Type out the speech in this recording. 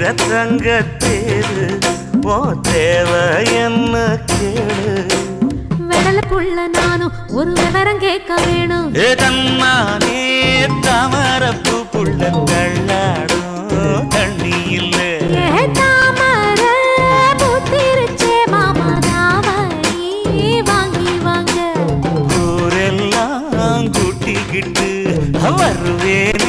தங்கத்தேரு ஓ தேவை என்ன கேளு வெடல புள்ள நானும் ஒரு விவரம் கேட்க வேணும் தன்னானே தாமரப்பு புள்ள தள்ளாடும் தண்ணி இல்ல தாமர பூத்திருச்சே மாமா தாவணி வாங்கி வாங்க ஊரெல்லாம் கூட்டிக்கிட்டு வருவேன்